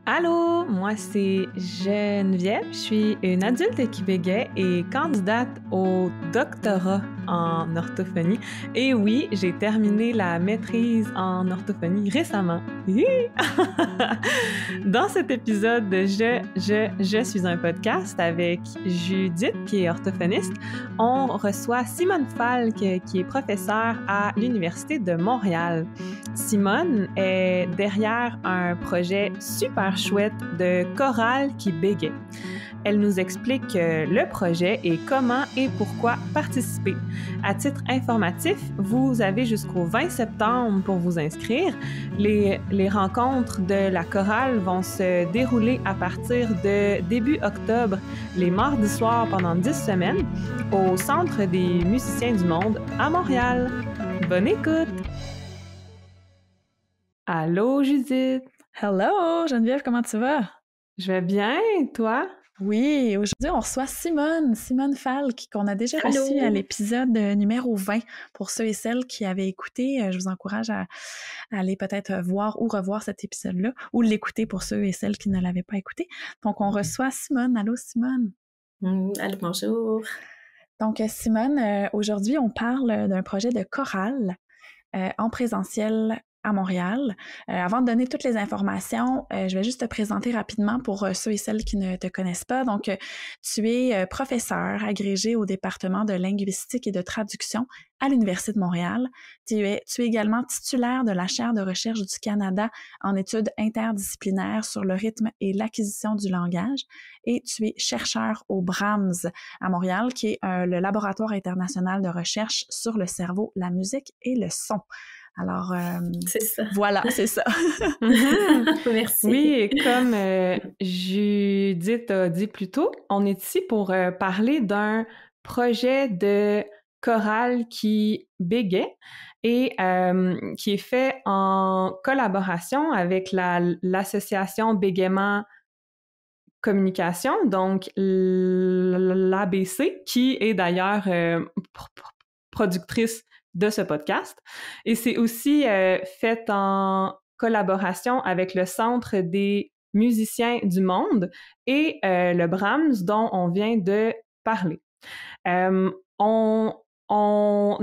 Allô, moi c'est Geneviève, je suis une adulte qui bégaye et candidate au doctorat en orthophonie. Et oui, j'ai terminé la maîtrise en orthophonie récemment. Hi! Dans cet épisode de Je suis un podcast avec Judith qui est orthophoniste, on reçoit Simone Falk qui est professeure à l'Université de Montréal. Simone est derrière un projet super chouette de chorale qui bégaye. Elle nous explique le projet et comment et pourquoi participer. À titre informatif, vous avez jusqu'au 20 septembre pour vous inscrire. Les rencontres de la chorale vont se dérouler à partir de début octobre, les mardis soirs pendant 10 semaines, au Centre des musiciens du monde à Montréal. Bonne écoute! Allô, Judith! Hello, Geneviève, comment tu vas? Je vais bien, toi? Oui, aujourd'hui, on reçoit Simone Falk, qu'on a déjà reçue à l'épisode numéro 20. Pour ceux et celles qui avaient écouté, je vous encourage à aller peut-être voir ou revoir cet épisode-là, ou l'écouter pour ceux et celles qui ne l'avaient pas écouté. Donc, on reçoit Simone. Allô, Simone? Allô, bonjour. Donc, Simone, aujourd'hui, on parle d'un projet de chorale en présentiel à Montréal. Avant de donner toutes les informations, je vais juste te présenter rapidement pour ceux et celles qui ne te connaissent pas. Donc, tu es professeur agrégé au département de linguistique et de traduction à l'Université de Montréal. Tu es également titulaire de la chaire de recherche du Canada en études interdisciplinaires sur le rythme et l'acquisition du langage. Et tu es chercheur au BRAMS à Montréal, qui est le laboratoire international de recherche sur le cerveau, la musique et le son. Alors, c'est ça. Voilà, c'est ça. Merci. Oui, et comme Judith a dit plus tôt, on est ici pour parler d'un projet de chorale qui bégaye et qui est fait en collaboration avec l'association Bégaiement Communication, donc l'ABC, qui est d'ailleurs productrice de ce podcast. Et c'est aussi fait en collaboration avec le Centre des musiciens du monde et le Brahms dont on vient de parler. On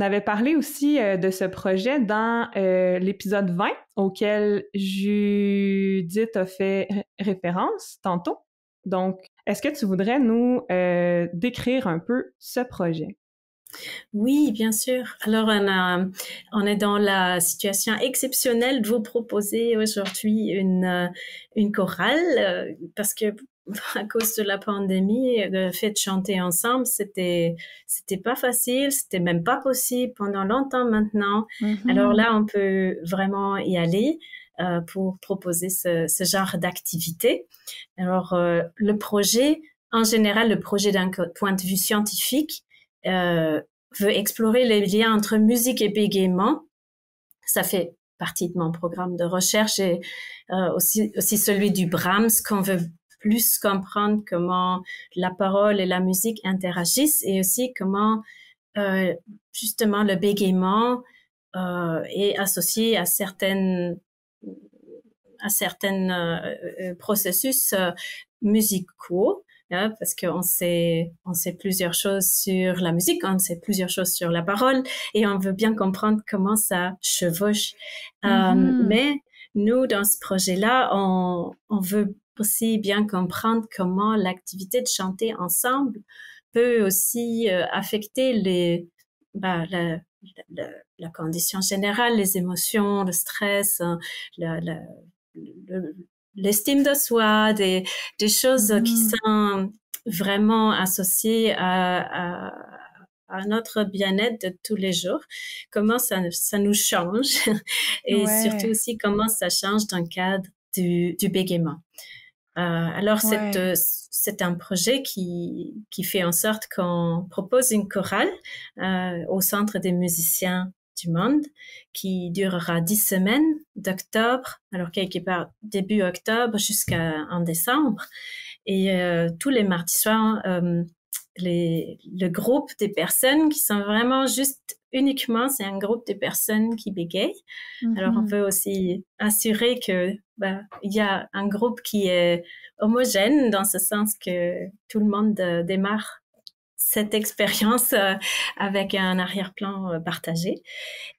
avait parlé aussi de ce projet dans l'épisode 20 auquel Judith a fait référence tantôt. Donc, est-ce que tu voudrais nous décrire un peu ce projet? Oui, bien sûr. Alors, on est dans la situation exceptionnelle de vous proposer aujourd'hui une chorale parce que à cause de la pandémie, le fait de chanter ensemble, c'était pas facile, c'était même pas possible pendant longtemps maintenant. Alors là, on peut vraiment y aller pour proposer ce genre d'activité. Alors, le projet, en général, le projet d'un point de vue scientifique, veut explorer les liens entre musique et bégaiement. Ça fait partie de mon programme de recherche et aussi celui du Brahms, qu'on veut plus comprendre comment la parole et la musique interagissent et aussi comment justement le bégaiement est associé à certaines processus musicaux. Parce qu'on sait plusieurs choses sur la musique, on sait plusieurs choses sur la parole et on veut bien comprendre comment ça chevauche. Mais nous, dans ce projet-là, on veut aussi bien comprendre comment l'activité de chanter ensemble peut aussi affecter la condition générale, les émotions, le stress, l'estime de soi, des choses qui sont vraiment associées à notre bien-être de tous les jours, comment ça nous change et surtout aussi comment ça change dans le cadre du bégaiement. Alors c'est un projet qui fait en sorte qu'on propose une chorale au Centre des musiciens du monde qui durera 10 semaines d'octobre, alors quelque part début octobre jusqu'en décembre. Et tous les mardis soirs, le groupe des personnes qui sont vraiment juste uniquement, c'est un groupe de personnes qui bégayent. Alors, on veut aussi assurer que il y a un groupe qui est homogène dans ce sens que tout le monde démarre cette expérience avec un arrière-plan partagé.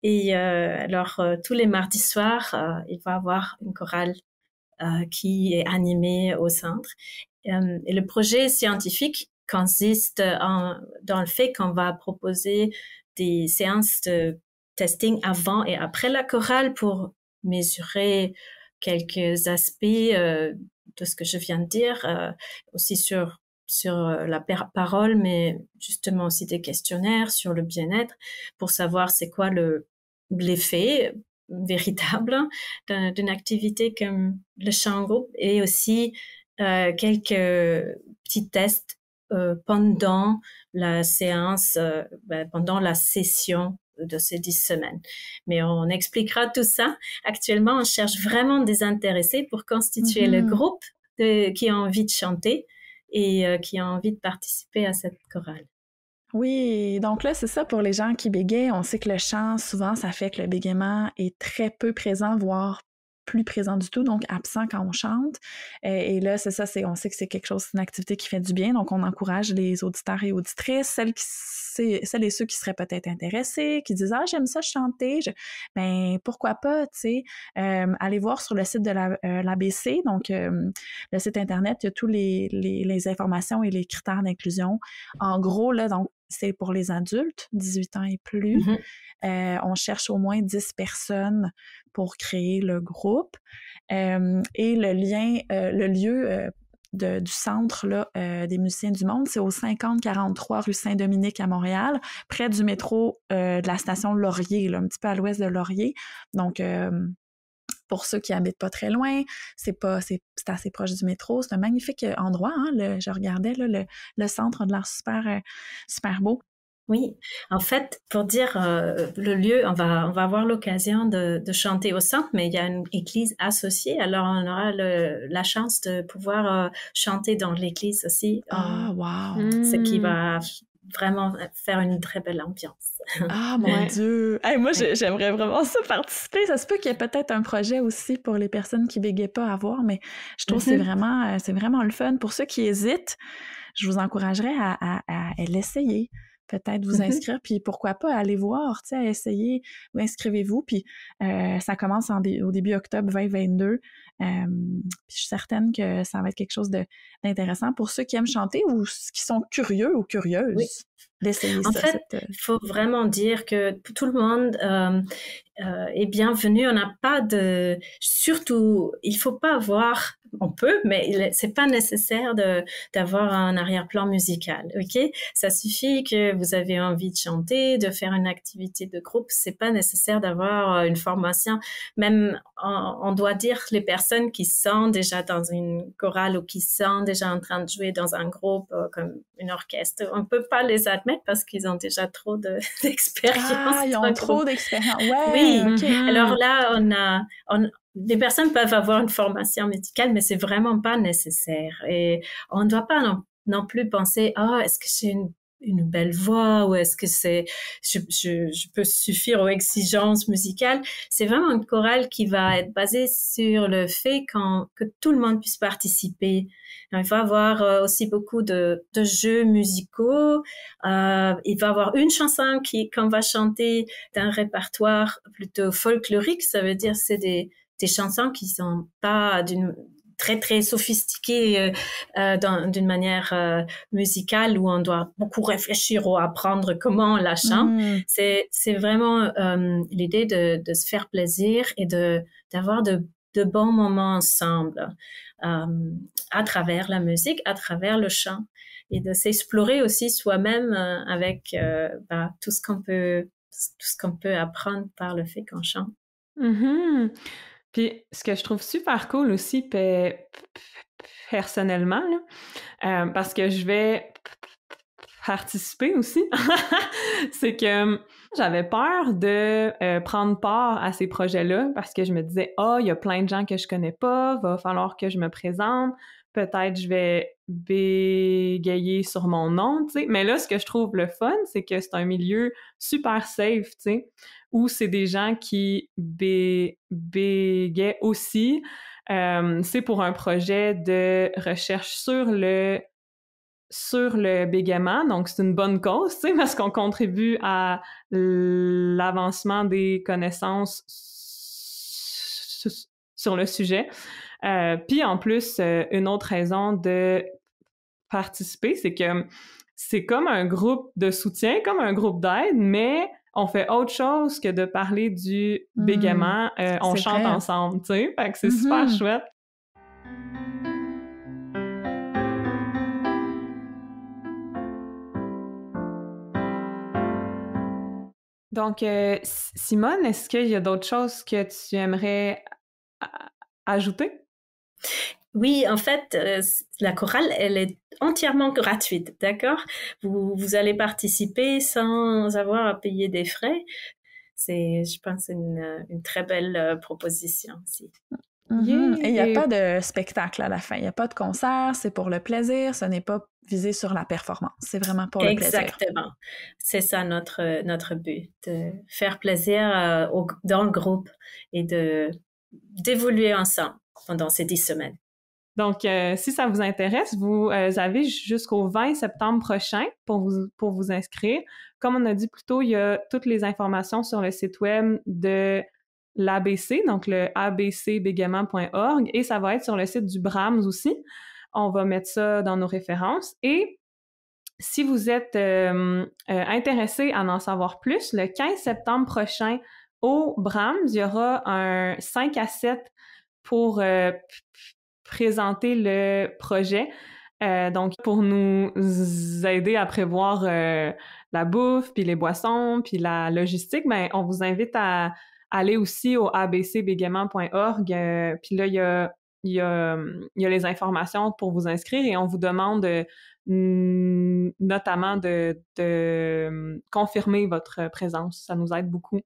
Et alors, tous les mardis soirs, il va y avoir une chorale qui est animée au centre. Et le projet scientifique consiste dans le fait qu'on va proposer des séances de testing avant et après la chorale pour mesurer quelques aspects de ce que je viens de dire, aussi sur la parole, mais justement aussi des questionnaires sur le bien-être pour savoir c'est quoi l'effet véritable d'une activité comme le chant en groupe, et aussi quelques petits tests pendant la séance, pendant la session de ces 10 semaines. Mais on expliquera tout ça. Actuellement, on cherche vraiment des intéressés pour constituer le groupe qui a envie de chanter et qui a envie de participer à cette chorale. Oui, donc là, c'est ça pour les gens qui bégayent. On sait que le chant, souvent, ça fait que le bégaiement est très peu présent, voire plus présent du tout, donc absent quand on chante. Et là, c'est ça, on sait que c'est quelque chose, c'est une activité qui fait du bien, donc on encourage les auditeurs et auditrices, celles et ceux qui seraient peut-être intéressés, qui disent « Ah, j'aime ça chanter », ben pourquoi pas, tu sais, allez voir sur le site de l'ABC, donc le site Internet, il y a toutes les informations et les critères d'inclusion. En gros, là, donc, c'est pour les adultes, 18 ans et plus. On cherche au moins 10 personnes pour créer le groupe. Et le lieu du centre là, des musiciens du monde, c'est au 5043 rue Saint-Dominique à Montréal, près du métro de la station Laurier, là, un petit peu à l'ouest de Laurier. Donc, pour ceux qui habitent pas très loin, c'est assez proche du métro. C'est un magnifique endroit. Hein, je regardais là, le centre a de l'air super beau. Oui, en fait, pour dire le lieu, on va avoir l'occasion de chanter au centre, mais il y a une église associée, alors on aura la chance de pouvoir chanter dans l'église aussi. Ah, wow! Ce qui va vraiment faire une très belle ambiance. Ah, mon Dieu! Hey, moi, j'aimerais vraiment ça participer. Ça se peut qu'il y ait peut-être un projet aussi pour les personnes qui bégayent pas à voir, mais je trouve que c'est vraiment le fun. Pour ceux qui hésitent, je vous encouragerais à l'essayer. Peut-être vous inscrire, puis pourquoi pas aller voir, tu sais, essayer, vous inscrivez-vous, puis ça commence au début octobre 2022. Puis je suis certaine que ça va être quelque chose d'intéressant pour ceux qui aiment chanter ou qui sont curieux ou curieuses d'essayer ça. En fait, il faut vraiment dire que tout le monde est bienvenu. On n'a pas surtout, il faut pas avoir, on peut, mais c'est pas nécessaire d'avoir un arrière-plan musical, ok? Ça suffit que vous avez envie de chanter, de faire une activité de groupe. C'est pas nécessaire d'avoir une formation. Même, on doit dire les personnes qui sont déjà dans une chorale ou qui sont déjà en train de jouer dans un groupe comme une orchestre, on peut pas les admettre parce qu'ils ont déjà trop d'expérience. Ah, ils ont trop d'expérience. Ouais. Oui. Okay. Alors là, les personnes peuvent avoir une formation musicale, mais c'est vraiment pas nécessaire. Et on ne doit pas non plus penser, est-ce que j'ai une belle voix ou est-ce que je peux suffire aux exigences musicales. C'est vraiment une chorale qui va être basée sur le fait que tout le monde puisse participer. Alors, il va y avoir aussi beaucoup de jeux musicaux. Il va y avoir une chanson qu'on va chanter d'un répertoire plutôt folklorique. Ça veut dire c'est des chansons qui sont pas très très sophistiquée d'une manière musicale où on doit beaucoup réfléchir ou apprendre comment on la chante. C'est vraiment l'idée de se faire plaisir et d'avoir de bons moments ensemble à travers la musique, à travers le chant, et de s'explorer aussi soi-même avec tout ce qu'on peut apprendre par le fait qu'on chante. Puis, ce que je trouve super cool aussi, personnellement, là, parce que je vais participer aussi, c'est que j'avais peur de prendre part à ces projets-là parce que je me disais « Ah, il y a plein de gens que je connais pas, va falloir que je me présente, peut-être je vais bégayer sur mon nom, tu sais. » Mais là, ce que je trouve le fun, c'est que c'est un milieu super safe, tu sais, où c'est des gens qui bégayent aussi. C'est pour un projet de recherche sur le bégaiement, donc c'est une bonne cause, tu sais, parce qu'on contribue à l'avancement des connaissances sur le sujet. Puis en plus, une autre raison de participer, c'est que c'est comme un groupe de soutien, comme un groupe d'aide, mais on fait autre chose que de parler du bégaiement. On chante ensemble, tu sais, fait que c'est super chouette. Donc, Simone, est-ce qu'il y a d'autres choses que tu aimerais ajouter? Oui, en fait, la chorale, elle est entièrement gratuite, d'accord? Vous allez participer sans avoir à payer des frais. Je pense, une très belle proposition aussi. Et il n'y a pas de spectacle à la fin, il n'y a pas de concert, c'est pour le plaisir, ce n'est pas visé sur la performance, c'est vraiment pour le plaisir. Exactement, c'est ça notre but, de faire plaisir dans le groupe et d'évoluer ensemble pendant ces 10 semaines. Donc, si ça vous intéresse, vous avez jusqu'au 20 septembre prochain pour vous inscrire. Comme on a dit plus tôt, il y a toutes les informations sur le site web de l'ABC, donc le abcbégaiement.org, et ça va être sur le site du Brahms aussi. On va mettre ça dans nos références. Et si vous êtes intéressé à en savoir plus, le 15 septembre prochain, au Brahms, il y aura un 5 à 7 pour présenter le projet. Donc, pour nous aider à prévoir la bouffe, puis les boissons, puis la logistique, ben, on vous invite à aller aussi au abcbégaiement.org. Puis là, il y a les informations pour vous inscrire et on vous demande notamment de confirmer votre présence. Ça nous aide beaucoup.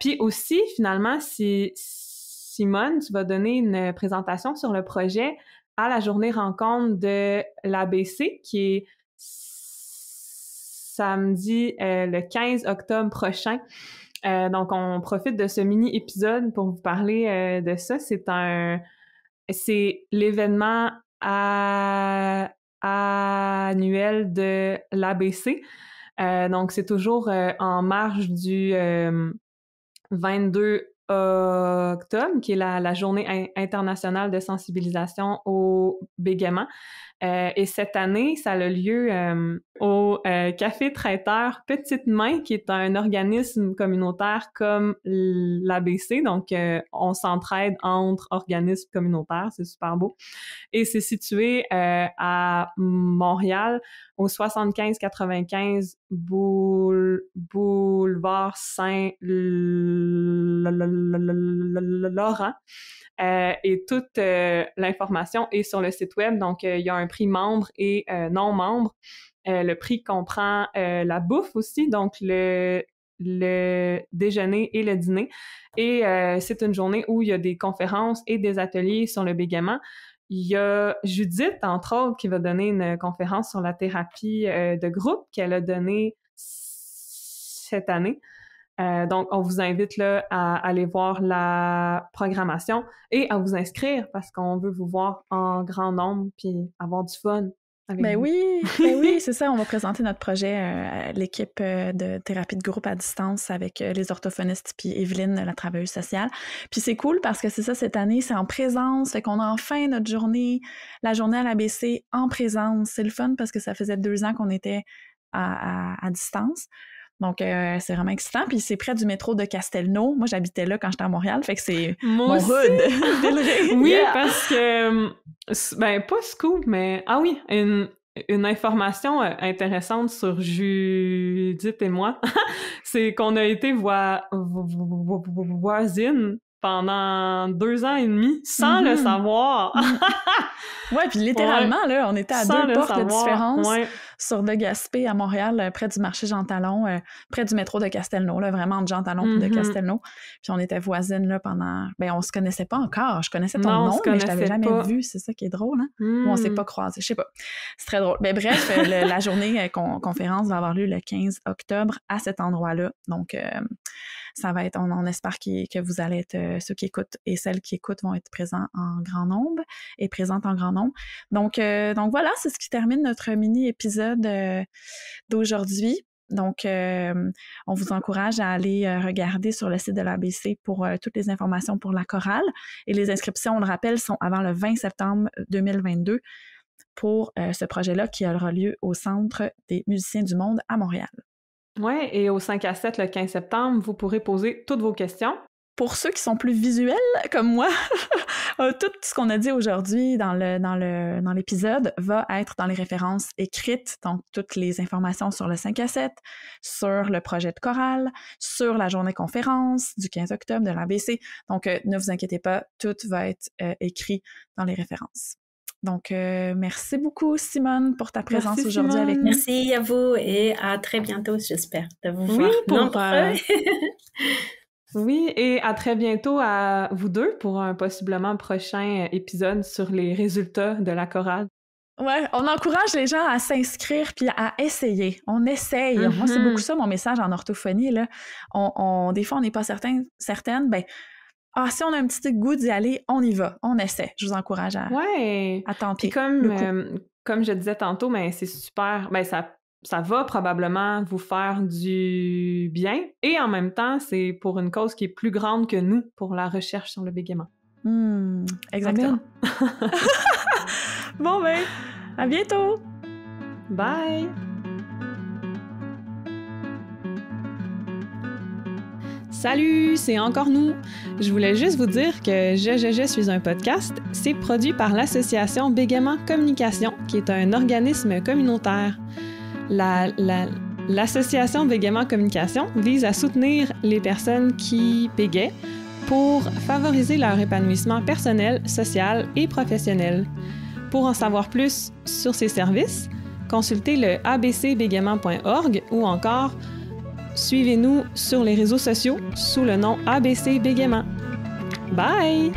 Puis aussi, finalement, si Simone, tu vas donner une présentation sur le projet à la journée rencontre de l'ABC qui est samedi le 15 octobre prochain. Donc, on profite de ce mini-épisode pour vous parler de ça. C'est l'événement annuel de l'ABC. Donc, c'est toujours en marge du 22 octobre, qui est la journée internationale de sensibilisation au bégaiement. Et cette année, ça a lieu au Café Traiteur Petite Main, qui est un organisme communautaire comme l'ABC. Donc, on s'entraide entre organismes communautaires. C'est super beau. Et c'est situé à Montréal, au 75-95 boulevard Saint-Laurent. Et toute l'information est sur le site web. Donc, il y a un prix membre et non membre. Le prix comprend la bouffe aussi, donc le déjeuner et le dîner. Et c'est une journée où il y a des conférences et des ateliers sur le bégaiement. Il y a Judith, entre autres, qui va donner une conférence sur la thérapie de groupe qu'elle a donnée cette année. Donc, on vous invite là à aller voir la programmation et à vous inscrire parce qu'on veut vous voir en grand nombre puis avoir du fun. Ben oui, c'est ça. On va présenter notre projet à l'équipe de thérapie de groupe à distance avec les orthophonistes puis Evelyne, la travailleuse sociale. Puis c'est cool parce que c'est ça, cette année, c'est en présence. Fait qu'on a enfin notre journée, la journée à l'ABC en présence. C'est le fun parce que ça faisait 2 ans qu'on était à distance. Donc, c'est vraiment excitant. Puis c'est près du métro de Castelnau. Moi, j'habitais là quand j'étais à Montréal. Fait que c'est mon hood. Oui, yeah. Parce que, ben, pas scoop, mais... Ah oui, une information intéressante sur Judith et moi, c'est qu'on a été voisines pendant 2 ans et demi sans le savoir. Ouais, puis littéralement, là, on était à 2 portes de différence. Ouais. sur de Gaspé à Montréal, près du marché Jean Talon, près du métro de Castelnau, là, vraiment de Jean Talon et de Castelnau. Puis on était voisines là, pendant... Ben, on se connaissait pas encore. Je connaissais ton nom, mais je t'avais jamais vu. C'est ça qui est drôle, hein? Ou on s'est pas croisés, je sais pas. C'est très drôle. Ben, bref, la journée conférence va avoir lieu le 15 octobre à cet endroit-là. Donc, ça va être, on espère que vous allez être, ceux qui écoutent et celles qui écoutent vont être présents en grand nombre et présentes en grand nombre. Donc voilà, c'est ce qui termine notre mini-épisode d'aujourd'hui. Donc, on vous encourage à aller regarder sur le site de l'ABC pour toutes les informations pour la chorale. Et les inscriptions, on le rappelle, sont avant le 20 septembre 2022 pour ce projet-là qui aura lieu au Centre des musiciens du monde à Montréal. Oui, et au 5 à 7, le 15 septembre, vous pourrez poser toutes vos questions. Pour ceux qui sont plus visuels, comme moi, tout ce qu'on a dit aujourd'hui dans l'épisode va être dans les références écrites, donc toutes les informations sur le 5 à 7, sur le projet de chorale, sur la journée conférence du 15 octobre de l'ABC. Donc, ne vous inquiétez pas, tout va être écrit dans les références. Donc, merci beaucoup, Simone, pour ta présence aujourd'hui avec nous. Merci à vous et à très bientôt, j'espère, de vous voir nombreux. Oui, et à très bientôt à vous deux pour un possiblement prochain épisode sur les résultats de la chorale. Ouais, on encourage les gens à s'inscrire puis à essayer. On essaye. Moi, c'est beaucoup ça, mon message en orthophonie, là. Des fois, on n'est pas certaines, ben... si on a un petit goût d'y aller, on y va, on essaie. Je vous encourage à tenter. Puis comme je disais tantôt, ben, c'est super, ben, ça va probablement vous faire du bien et en même temps, c'est pour une cause qui est plus grande que nous, pour la recherche sur le bégaiement. Exactement. Bon, ben, à bientôt! Bye! Salut, c'est encore nous! Je voulais juste vous dire que Je suis un podcast. C'est produit par l'association Bégaiement Communication, qui est un organisme communautaire. L'association Bégaiement Communication vise à soutenir les personnes qui bégayent pour favoriser leur épanouissement personnel, social et professionnel. Pour en savoir plus sur ces services, consultez le abcbégaiement.org ou encore suivez-nous sur les réseaux sociaux sous le nom ABC Bégaiement. Bye!